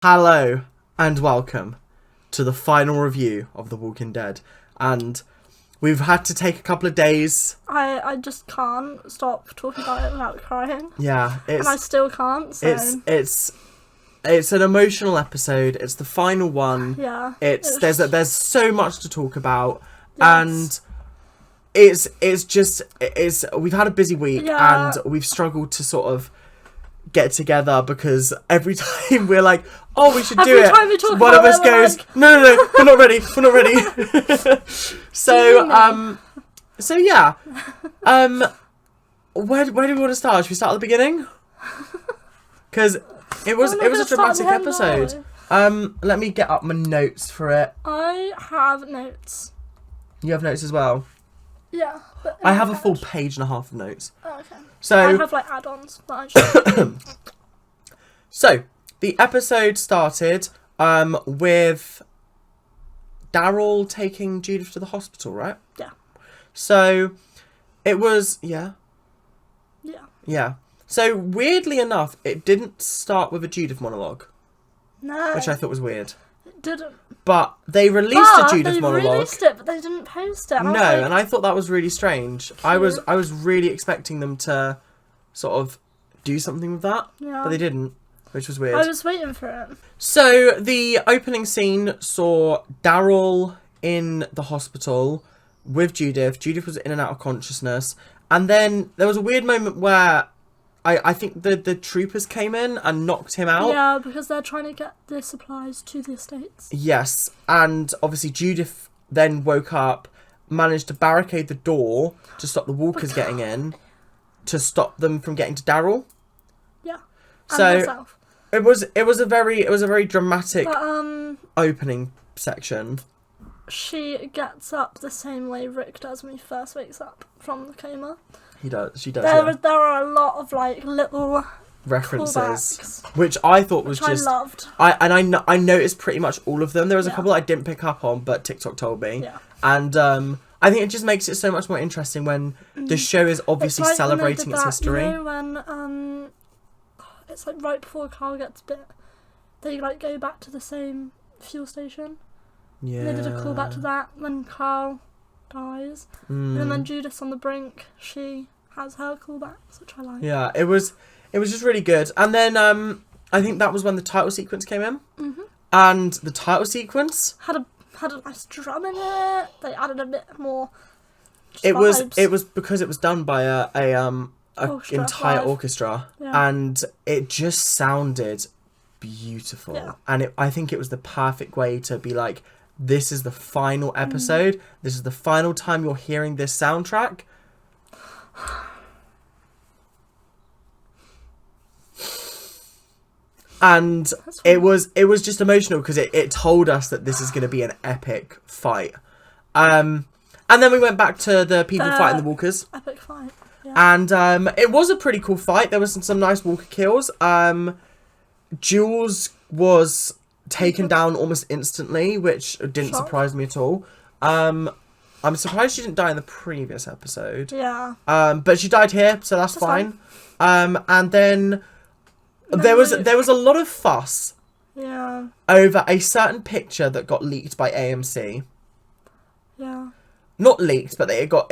Hello and welcome to the final review of The Walking Dead, and we've had to take a couple of days. I just can't stop talking about it without crying. Yeah, and I still can't. So. It's an emotional episode. It's the final one. Yeah. There's so much to talk about, yes. and we've had a busy week, yeah. and we've struggled to sort of get together because every time we're like, oh, we should do it, one of us goes, like... no, we're not ready, so yeah, where do we want to start? Should we start at the beginning? Because it was a dramatic episode. Let me get up my notes for it. I have notes. You have notes as well? Yeah. I have a full page and a half of notes. Oh, okay. So I have like add-ons. So the episode started with Daryl taking Judith to the hospital, right? Yeah. So it was Yeah. So weirdly enough, it didn't start with a Judith monologue. No. Which I thought was weird. It didn't. But they released a Judith monologue. They released it, but they didn't post it. No, and I thought that was really strange. I was really expecting them to sort of do something with that, but they didn't, which was weird. I was waiting for it. So the opening scene saw Daryl in the hospital with Judith. Judith was in and out of consciousness, and then there was a weird moment where I think the troopers came in and knocked him out. Yeah, because they're trying to get the supplies to the estates. Yes, and obviously Judith then woke up, managed to barricade the door to stop the walkers getting in, to stop them from getting to Daryl. Yeah. So it was a very dramatic opening section. She gets up the same way Rick does when he first wakes up from the coma. She does. There are a lot of like little references, callbacks, which I thought was just. I loved. I noticed pretty much all of them. There was a couple I didn't pick up on, but TikTok told me. Yeah. And I think it just makes it so much more interesting when the show is obviously celebrating its history. You know when it's like right before Carl gets bit, they like go back to the same fuel station. Yeah. They did a callback to that when Carl dies, and then when Judith's on the brink, she has her callbacks, which I like. Yeah, it was just really good. And then I think that was when the title sequence came in, and the title sequence had a nice drum in it. They added a bit more. It was because it was done by a entire orchestra, and it just sounded beautiful. Yeah. And I think it was the perfect way to be like, this is the final episode. This is the final time you're hearing this soundtrack. And it was just emotional because it told us that this is going to be an epic fight. And then we went back to the people fighting the walkers. Epic fight. Yeah. And it was a pretty cool fight. There was some nice walker kills. Jules was taken down almost instantly, which didn't surprise me at all. I'm surprised she didn't die in the previous episode. Yeah. But she died here, so that's fine. And then there was a lot of fuss. Yeah. Over a certain picture that got leaked by AMC. Yeah. Not leaked, but it got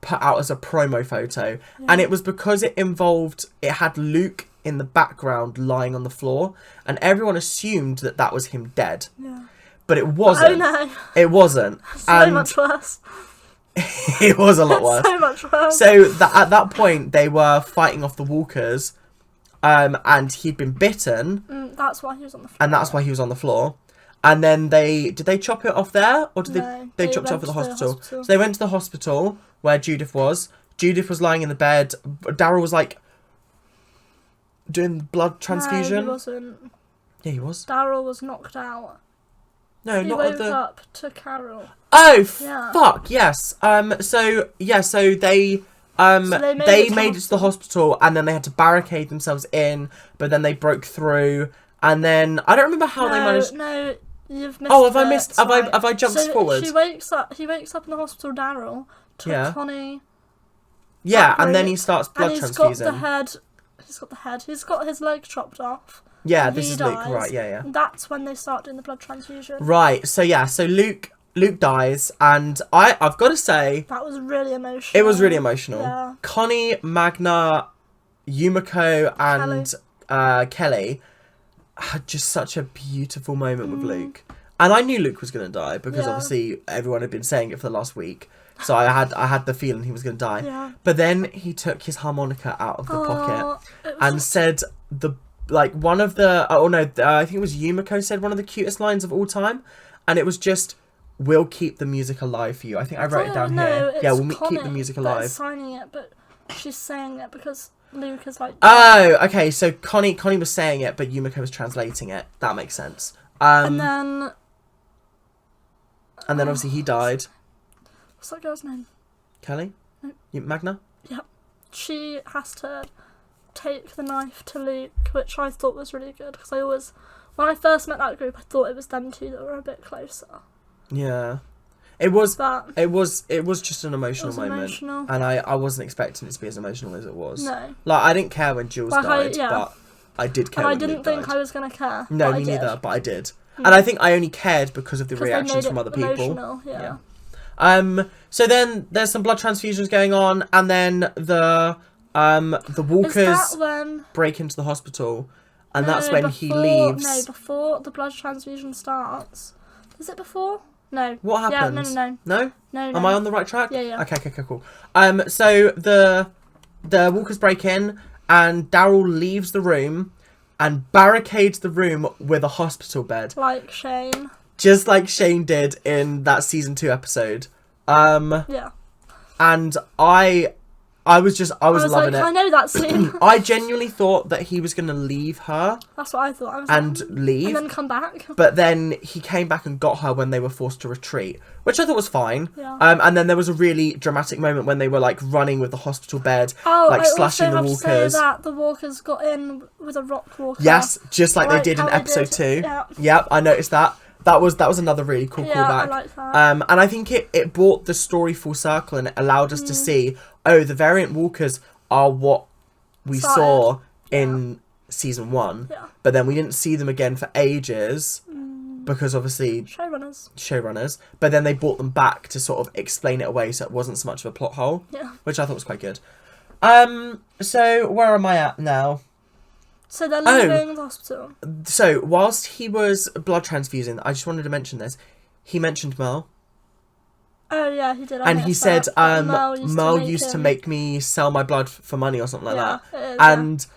put out as a promo photo, and it was because it had Luke in the background lying on the floor, and everyone assumed that was him dead. Yeah. But it wasn't. Oh no. It wasn't. So much worse. It was a lot worse. So much worse. So at that point they were fighting off the walkers, and he'd been bitten. That's why he was on the floor. And that's why he was on the floor. And then did they chop it off there, or did they chopped it off at the hospital? So they went to the hospital where Judith was. Judith was lying in the bed. Daryl was like doing blood transfusion. No, he wasn't. Yeah, he was. Daryl was knocked out. No, he not woke at the. up to Carol. Oh fuck! Yes. So they made it to the hospital, and then they had to barricade themselves in, but then they broke through, and then I don't remember how they managed. No, you've missed. Oh, have I missed? Have I jumped forward? He wakes up in the hospital. Daryl took Connie. Yeah, and then he starts blood transfusing. He's got the head. He's got his leg chopped off. Yeah, this is Luke, right, yeah. That's when they start doing the blood transfusion. Right, so Luke dies, and I've got to say... That was really emotional. It was really emotional. Yeah. Connie, Magna, Yumiko, and Kelly had just such a beautiful moment with Luke. And I knew Luke was going to die, because obviously everyone had been saying it for the last week. So I had the feeling he was going to die. Yeah. But then he took his harmonica out of the pocket and said one of the... I think it was Yumiko said one of the cutest lines of all time. And it was just, "We'll keep the music alive for you." I think I wrote it down here. Yeah, we'll keep the music alive. Signing it, but she's saying it because Luke is like... Oh, okay. So Connie was saying it, but Yumiko was translating it. That makes sense. And then obviously he died. What's that girl's name? Kelly? No. Magna? Yep. She has to take the knife to Luke, which I thought was really good, because when I first met that group, I thought it was them two that were a bit closer. Yeah. It was just an emotional moment. And I wasn't expecting it to be as emotional as it was. No. Like, I didn't care when Jules died, but I did care when Luke died. And I didn't think I was going to care. No, me neither, but I did. And I think I only cared because of the reactions from other people. Yeah. So then there's some blood transfusions going on, and then the walkers break into the hospital, and that's when he leaves. No, before the blood transfusion starts. Is it before? No. What happens? Yeah, No? No. Am I on the right track? Yeah. Okay, cool. So the walkers break in, and Daryl leaves the room and barricades the room with a hospital bed. Like Shane. Just like Shane did in that season 2 episode. Yeah. And I was loving it. I know that scene. I genuinely thought that he was going to leave her. That's what I thought. Leave. And then come back. But then he came back and got her when they were forced to retreat, which I thought was fine. Yeah. And then there was a really dramatic moment when they were like running with the hospital bed, slashing the walkers. I also have to say that the walkers got in with a rock walker. Yes, just like they did in episode 2. Yeah. Yep, I noticed that. That was another really cool callback. I like that. And I think it brought the story full circle, and it allowed us to see, the variant walkers are what we saw in season 1. Yeah. But then we didn't see them again for ages because obviously showrunners. But then they brought them back to sort of explain it away, so it wasn't so much of a plot hole. Yeah. Which I thought was quite good. So where am I at now? So they're leaving the hospital. So, whilst he was blood transfusing, I just wanted to mention this. He mentioned Merle. Oh, yeah, he did. And he said, Merle used to make me sell my blood for money or something like that. And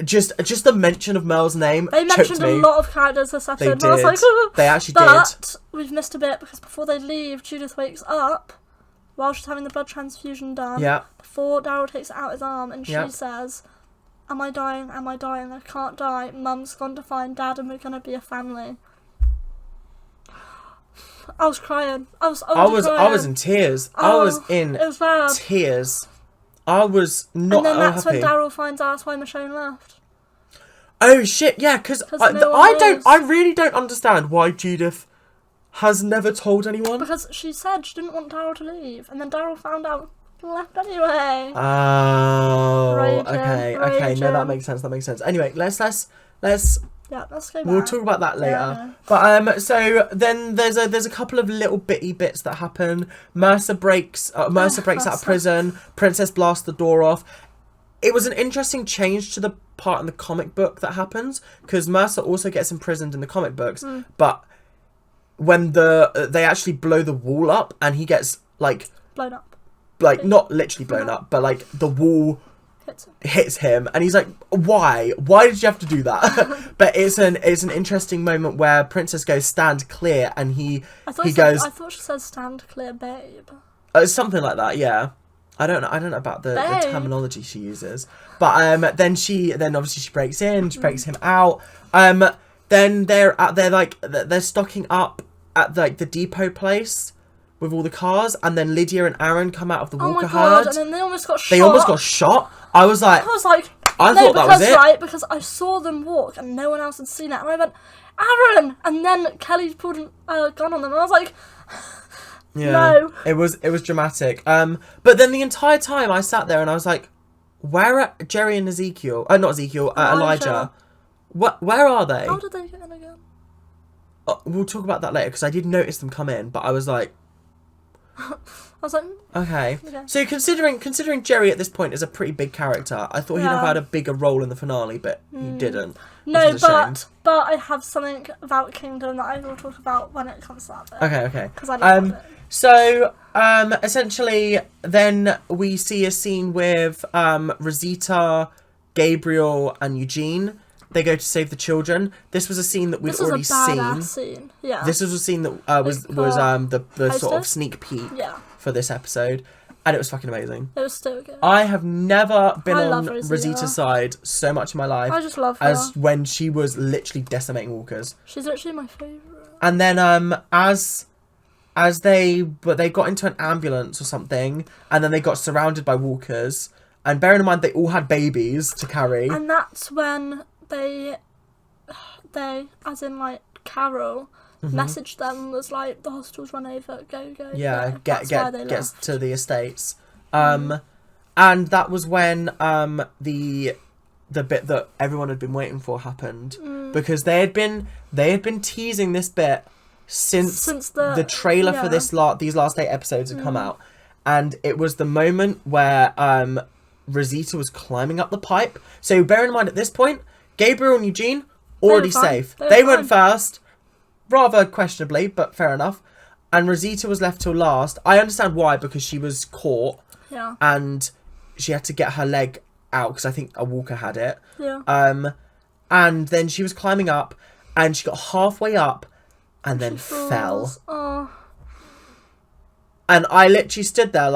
just the mention of Merle's name They mentioned a lot of characters this episode. They did. I was like, they actually did. But we've missed a bit, because before they leave, Judith wakes up while she's having the blood transfusion done. Yeah. Before Daryl takes out his arm, and she says... Am I dying? Am I dying? I can't die. Mum's gone to find Dad and we're going to be a family. I was crying. I was in tears. I was in tears. I was not And then that's happy. when Daryl finds out why Michonne left. Oh shit, yeah, because I really don't understand why Judith has never told anyone. Because she said she didn't want Daryl to leave, and then Daryl found out left anyway. Oh, okay. No, that makes sense. Anyway, let's yeah, let's go back. We'll talk about that later. Yeah. But so then there's a couple of little bitty bits that happen. Mercer breaks out of prison. Princess blasts the door off. It was an interesting change to the part in the comic book that happens, because Mercer also gets imprisoned in the comic books, but when they actually blow the wall up and he gets like blown up. Like, not literally blown up, but like the wall hits him, and he's like, why did you have to do that? But it's an interesting moment where Princess goes, "Stand clear," and I thought she said, "Stand clear, babe." Something like that. Yeah, I don't know about the terminology she uses, but then obviously she breaks in, she breaks him out. Then they're stocking up at like the depot place with all the cars, and then Lydia and Aaron come out of the walker herd. And then they almost got shot. I was like, I thought that was it. Right, because I saw them walk and no one else had seen it, and I went, Aaron! And then Kelly pulled a gun on them, and I was like, no. It was dramatic. But then the entire time I sat there and I was like, where are Jerry and Ezekiel? Not Ezekiel, Elijah. Where are they? How did they get in again? We'll talk about that later, because I did notice them come in, but I was like... I was like... Okay. So considering Jerry at this point is a pretty big character, I thought he'd have had a bigger role in the finale, but he didn't. No, but I have something about Kingdom that I will talk about when it comes to that bit. Okay. Because I love it. So, essentially, then we see a scene with Rosita, Gabriel, and Eugene. They go to save the children. This was a scene that we'd already seen. Scene. Yeah. This was a scene that was the sort of sneak peek for this episode, and it was fucking amazing. It was so good. I have never been on Rosita's side so much in my life. I just love her. As when she was literally decimating walkers. She's literally my favourite. And then as they got into an ambulance or something, and then they got surrounded by walkers, and bearing in mind they all had babies to carry. And that's when they as in like Carol messaged them, was like, the hospital's run over, go. Yeah, get to the estates. And that was when the bit that everyone had been waiting for happened, because they had been teasing this bit since the trailer for these last 8 episodes had come out, and it was the moment where Rosita was climbing up the pipe. So bearing in mind at this point, Gabriel and Eugene already safe. They went first, rather questionably, but fair enough. And Rosita was left till last. I understand why, because she was caught. Yeah. And she had to get her leg out, because I think a walker had it. Yeah. And then she was climbing up, and she got halfway up, and then fell. Oh. And I literally sat there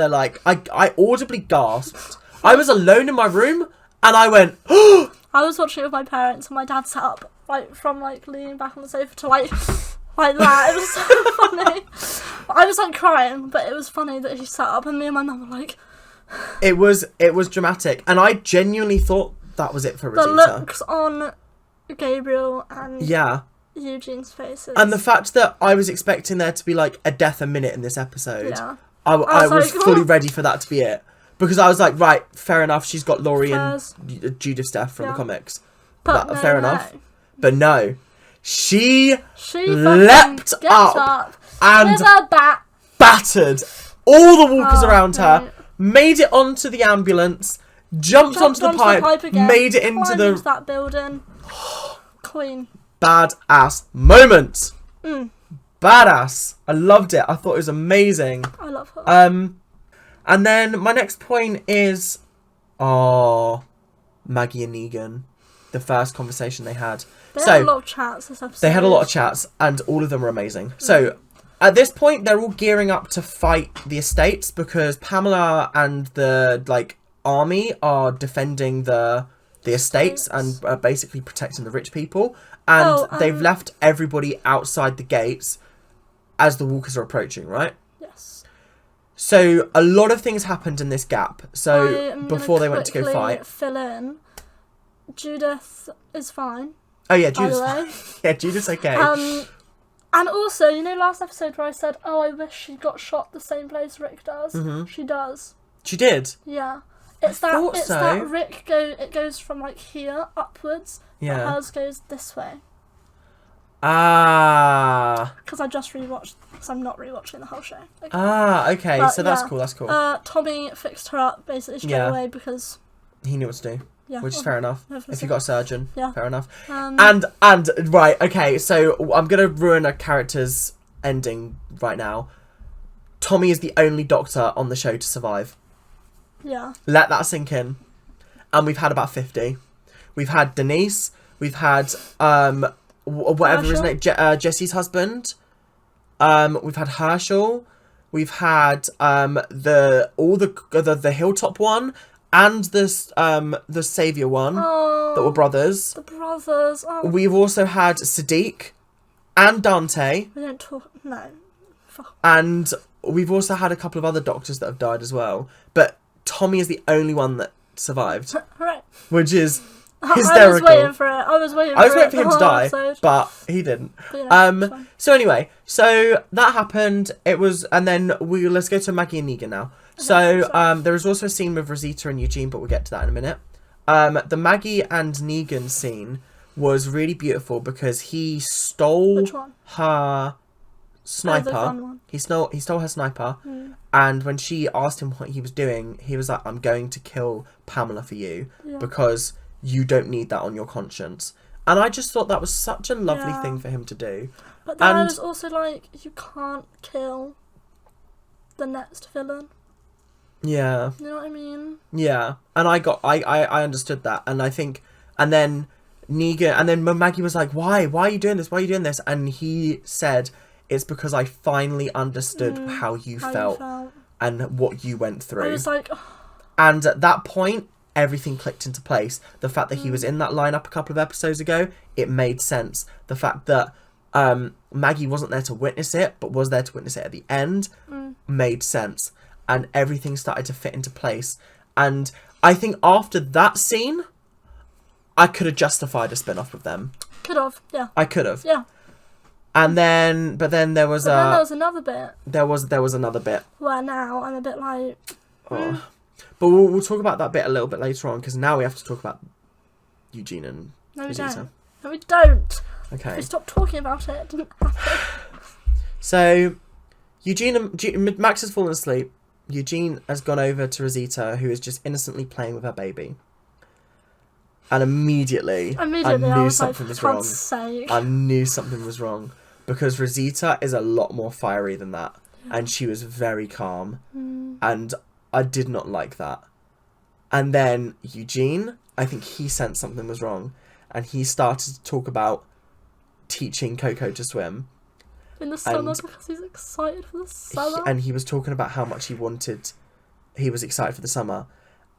like, I audibly gasped. I was alone in my room, and I went, oh! I was watching it with my parents, and my dad sat up, like, from, like, leaning back on the sofa to, like that. It was so funny. I was, like, crying, but it was funny that he sat up, and me and my mum were like... It was dramatic, and I genuinely thought that was it for Rosita. The looks on Gabriel and Eugene's faces. And the fact that I was expecting there to be, like, a death a minute in this episode. Yeah. I was fully ready for that to be it. Because I was like, right, fair enough, she's got Laurie and Judith's death from the comics. But fair enough. But no. She leapt up and battered all the walkers around her, made it onto the ambulance, jumped onto the pipe again, made it into that building. Queen. Badass moment. Badass. I loved it. I thought it was amazing. I love her. And then my next point is, Maggie and Negan, the first conversation they had. They had a lot of chats this episode. They had a lot of chats, and all of them were amazing. So at this point, they're all gearing up to fight the estates, because Pamela and the army are defending the estates and basically protecting the rich people, and they've left everybody outside the gates as the walkers are approaching, right? So a lot of things happened in this gap. So before they went to go fight, fill in. Judith is fine. Oh yeah, Judith's fine. Yeah, Judith's okay. And also, you know, last episode where I said, "Oh, I wish she got shot the same place Rick does." She does. She did. Yeah, that Rick it goes from like here upwards. Yeah. Hers goes this way. Because I just rewatched, because I'm not rewatching the whole show. Okay, but, so that's cool. Tommy fixed her up basically straight away because he knew what to do. Yeah, which is fair enough. If you got a surgeon, fair enough. And right, okay, so I'm gonna ruin a character's ending right now. Tommy is the only doctor on the show to survive. Yeah. Let that sink in. And we've had about 50. We've had Denise. We've had whatever his name, Jesse's husband. We've had Herschel. We've had the Hilltop one and the Savior one that were brothers. The brothers. Oh. We've also had Sadiq and Dante. We don't talk. No. And we've also had a couple of other doctors that have died as well. But Tommy is the only one that survived. Right. Which is hysterical. I was waiting for him to die, but he didn't. So anyway, so that happened. It was, and then let's go to Maggie and Negan now. So there was also a scene with Rosita and Eugene, but we'll get to that in a minute. The Maggie and Negan scene was really beautiful because he stole her sniper. He stole her sniper, and when she asked him what he was doing, he was like, "I'm going to kill Pamela for you because you don't need that on your conscience." And I just thought that was such a lovely thing for him to do. But then I was also like, you can't kill the next villain. Yeah. You know what I mean? Yeah. And I understood that. And I think, and then Negan, and then Maggie was like, why are you doing this? Why are you doing this? And he said, it's because I finally understood how you felt and what you went through. I was like, and at that point, everything clicked into place. The fact that he was in that lineup a couple of episodes ago, it made sense. The fact that Maggie wasn't there to witness it, but was there to witness it at the end, made sense. And everything started to fit into place. And I think after that scene, I could have justified a spin-off with them. Could have, yeah. I could have. Yeah. And then, but then there was there was another bit. There was another bit. Where now I'm a bit like... Oh. But we'll talk about that bit a little bit later on, because now we have to talk about Eugene and Rosita. No, we don't. Okay. If we stopped talking about it, it didn't happen. So, Max has fallen asleep. Eugene has gone over to Rosita, who is just innocently playing with her baby. And immediately I knew something was wrong. I knew something was wrong. Because Rosita is a lot more fiery than that. Yeah. And she was very calm. And I did not like that. And then Eugene, I think he sensed something was wrong. And he started to talk about teaching Coco to swim. In the summer, because he's excited for the summer. And he was talking about how much he was excited for the summer.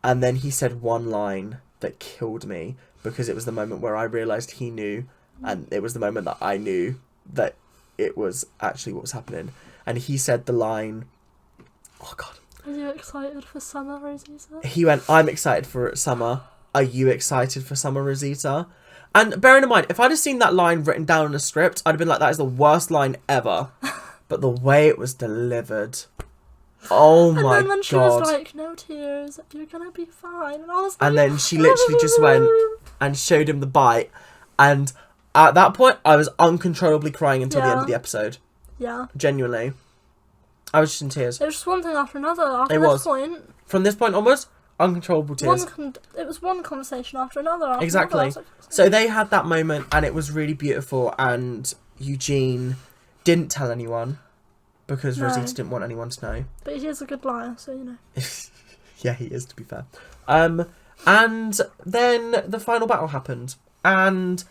And then he said one line that killed me, because it was the moment where I realised he knew, and it was the moment that I knew that it was actually what was happening. And he said the line, oh God. Are you excited for summer, Rosita? He went, I'm excited for summer. Are you excited for summer, Rosita? And bearing in mind, if I'd have seen that line written down in a script, I'd have been like, that is the worst line ever. But the way it was delivered, oh my God. And then when she was like, no tears, you're going to be fine. And I was like... And then she literally just went and showed him the bite. And at that point, I was uncontrollably crying until the end of the episode. Yeah. Genuinely. I was just in tears. It was just one thing after another. After this point... From this point onwards, uncontrollable tears. It was one conversation after another. Exactly. So they had that moment, and it was really beautiful, and Eugene didn't tell anyone, because Rosita didn't want anyone to know. But he is a good liar, so you know. Yeah, he is, to be fair. And then the final battle happened, and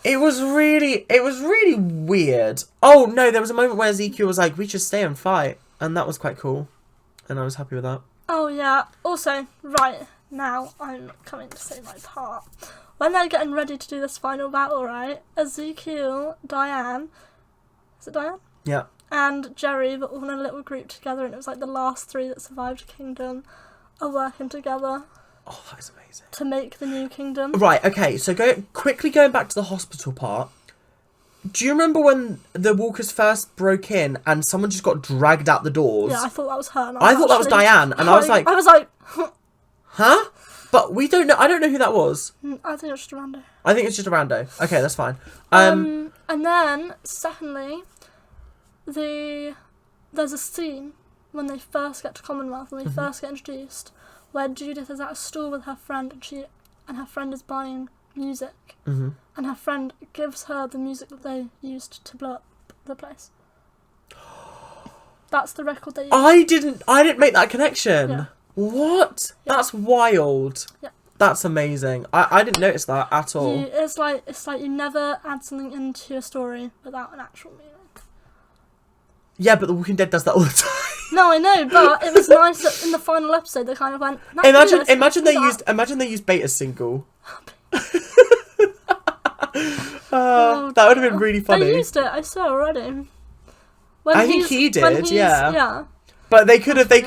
it was really weird. Oh, no, there was a moment where Ezekiel was like, we should stay and fight, and that was quite cool, and I was happy with that. Oh, yeah. Also, right, now I'm coming to say my part. When they're getting ready to do this final battle, right, Ezekiel, Diane, is it Diane? Yeah. And Jerry were all in a little group together, and it was like the last three that survived Kingdom are working together. Oh, that is amazing. To make the new kingdom. Right, okay, so going back to the hospital part. Do you remember when the walkers first broke in and someone just got dragged out the doors? Yeah, I thought that was her. I thought that was Diane, and I was like... huh? But we don't know. I don't know who that was. I think it's just a rando. I think it's just a rando. Okay, that's fine. And then, secondly, there's a scene when they first get to Commonwealth, when they first get introduced, where Judith is at a store with her friend, and her friend is buying music, and her friend gives her the music that they used to blow up the place. That's the record they used. I didn't make that connection. Yeah. What? Yeah. That's wild. Yeah. That's amazing. I didn't notice that at all. It's like you never add something into your story without an actual meaning. Yeah, but The Walking Dead does that all the time. No, I know, but it was nice that in the final episode they kind of went. Imagine they used Beta Single. That would have been really funny. They used it, I saw already. I think he did, yeah. But that could have. That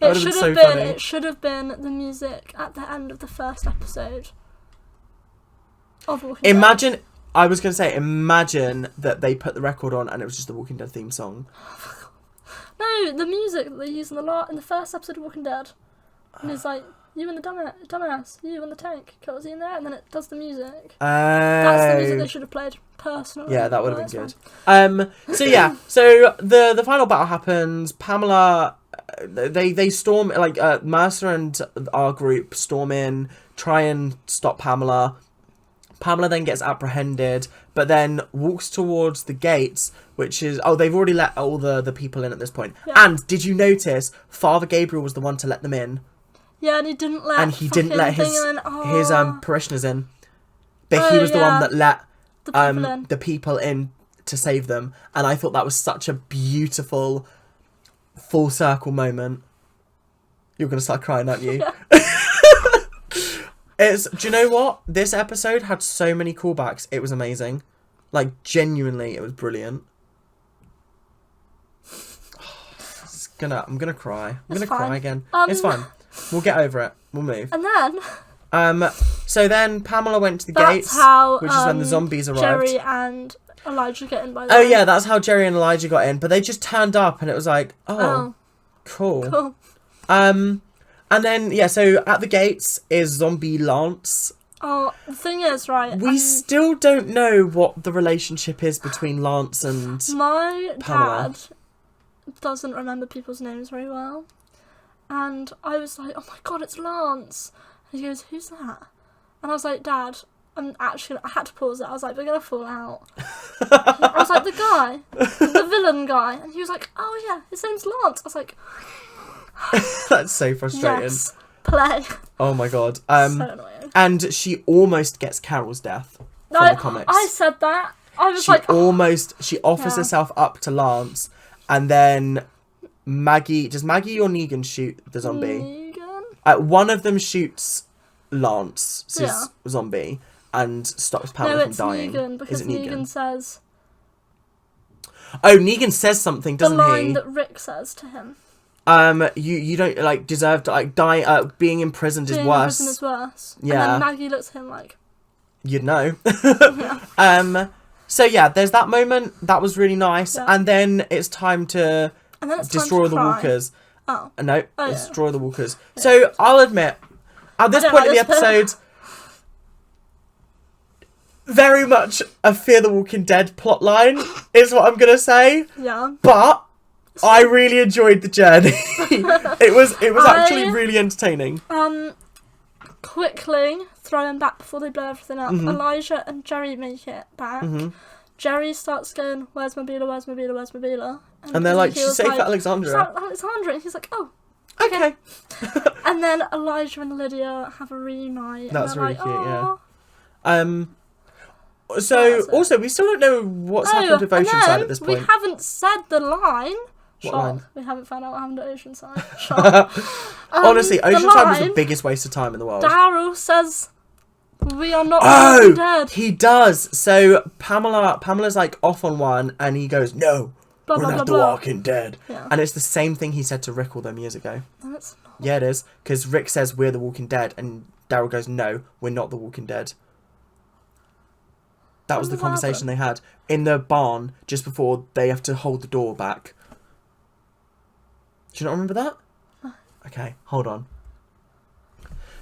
would have been so funny. It should have been the music at the end of the first episode of Walking Dead. I was going to say, imagine that they put the record on and it was just the Walking Dead theme song. No, the music that they used in the first episode of Walking Dead. And it's like, you and the dumbass, you and the tank, cozy in there, and then it does the music. That's the music they should have played personally. Yeah, that would have been good. So yeah, so the final battle happens. Pamela, they storm, like, Mercer and our group storm in, try and stop Pamela. Pamela then gets apprehended, but then walks towards the gates, which is... Oh, they've already let all the people in at this point. Yeah. And did you notice Father Gabriel was the one to let them in? Yeah, and he didn't let... And he didn't let his parishioners in. But he was the one that let the people in to save them. And I thought that was such a beautiful full circle moment. You're going to start crying, aren't you? Yeah. Do you know what? This episode had so many callbacks. It was amazing. Like, genuinely, it was brilliant. I'm gonna cry. I'm gonna cry again. It's fine. We'll get over it. We'll move. And then... So then Pamela went to the gates, which is when the zombies arrived. Jerry and Elijah get in by the way. Oh, yeah, that's how Jerry and Elijah got in. But they just turned up and it was like, oh. Cool. And then, yeah, so at the gates is zombie Lance. Oh, the thing is, right... We still don't know what the relationship is between Lance and my Pamela. Dad doesn't remember people's names very well. And I was like, oh my God, it's Lance. And he goes, who's that? And I was like, Dad, I had to pause it. I was like, we're going to fall out. I was like, the guy, the villain guy. And he was like, oh yeah, his name's Lance. I was like... That's so frustrating. Yes, play. Oh my God. So annoying. And she almost gets Carol's death from the comics. I said that. I was She offers herself up to Lance, and then Maggie... Does Maggie or Negan shoot the zombie? Negan? One of them shoots Lance's zombie and stops Pamela from dying. Negan, because Negan says... Oh, Negan says something, doesn't he? The line that Rick says to him. You don't, like, deserve to, like, die, being imprisoned is worse. Being imprisoned is worse. Yeah. And then Maggie looks at him like... You'd know. Yeah. So yeah, there's that moment. That was really nice. Yeah. And then it's time to destroy the walkers. Oh. No, destroy the walkers. Yeah. So I'll admit, at this point in the episode... very much a Fear the Walking Dead plotline is what I'm going to say. Yeah. But... I really enjoyed the journey. It was actually really entertaining. Quickly throwing back before they blow everything up. Mm-hmm. Elijah and Jerry make it back. Mm-hmm. Jerry starts going, "Where's my Bela? Where's my Bela? Where's my Bela?" And they're like, "She's safe at Alexandria." Alexandria. And he's like, "Oh, okay." And then Elijah and Lydia have a reunite. That's really like, cute. Yeah. So also we still don't know what's happened to Oceanside at this point. We haven't said the line. What line? We haven't found out what happened to Oceanside. Honestly, Oceanside was the biggest waste of time in the world. Daryl says, "We are not the Walking Dead." He does. So Pamela's like off on one, and he goes, "No, we're not the Walking Dead." Yeah. And it's the same thing he said to Rick all them years ago. No, it's not. Yeah, it is. Because Rick says we're the Walking Dead, and Daryl goes, "No, we're not the Walking Dead." That was the conversation they had in the barn just before they have to hold the door back. Do you not remember that? No. Okay, hold on.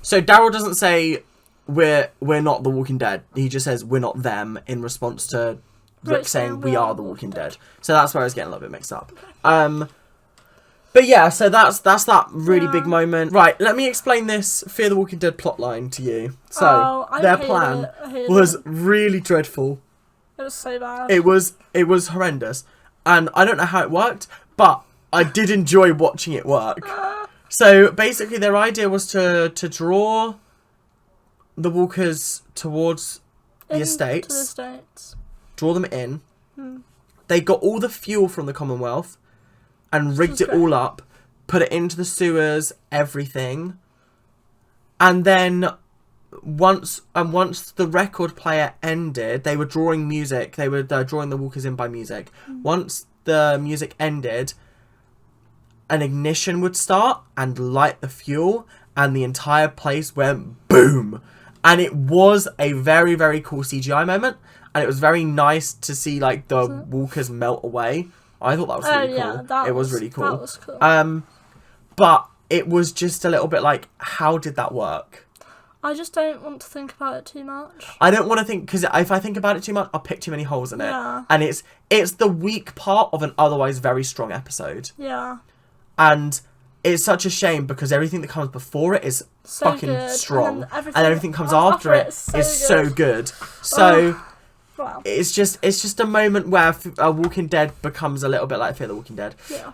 So Daryl doesn't say we're not the Walking Dead. He just says we're not them in response to Rick saying we are the Walking Dead. So that's where I was getting a little bit mixed up. But yeah, so that's that really big moment. Right, let me explain this Fear the Walking Dead plotline to you. So their plan was really dreadful. It was so bad. It was horrendous, and I don't know how it worked, but I did enjoy watching it work. So basically their idea was to draw the walkers towards the estates. Draw them in. They got all the fuel from the Commonwealth and rigged it all up, put it into the sewers, everything. And then once the record player ended, they were drawing music. They were drawing the walkers in by music. Once the music ended, an ignition would start and light the fuel, and the entire place went boom. And it was a very, very cool CGI moment, and it was very nice to see like the walkers melt away. I thought that was really cool. It was really cool. That was cool. But it was just a little bit like, how did that work? I just don't want to think about it too much. I don't want to think, because if I think about it too much, I'll pick too many holes in it. Yeah. And it's the weak part of an otherwise very strong episode. Yeah. And it's such a shame because everything that comes before it is So fucking good. strong. And everything comes after it is so good. So wow. it's just a moment where Walking Dead becomes a little bit like Fear the Walking Dead. Yeah.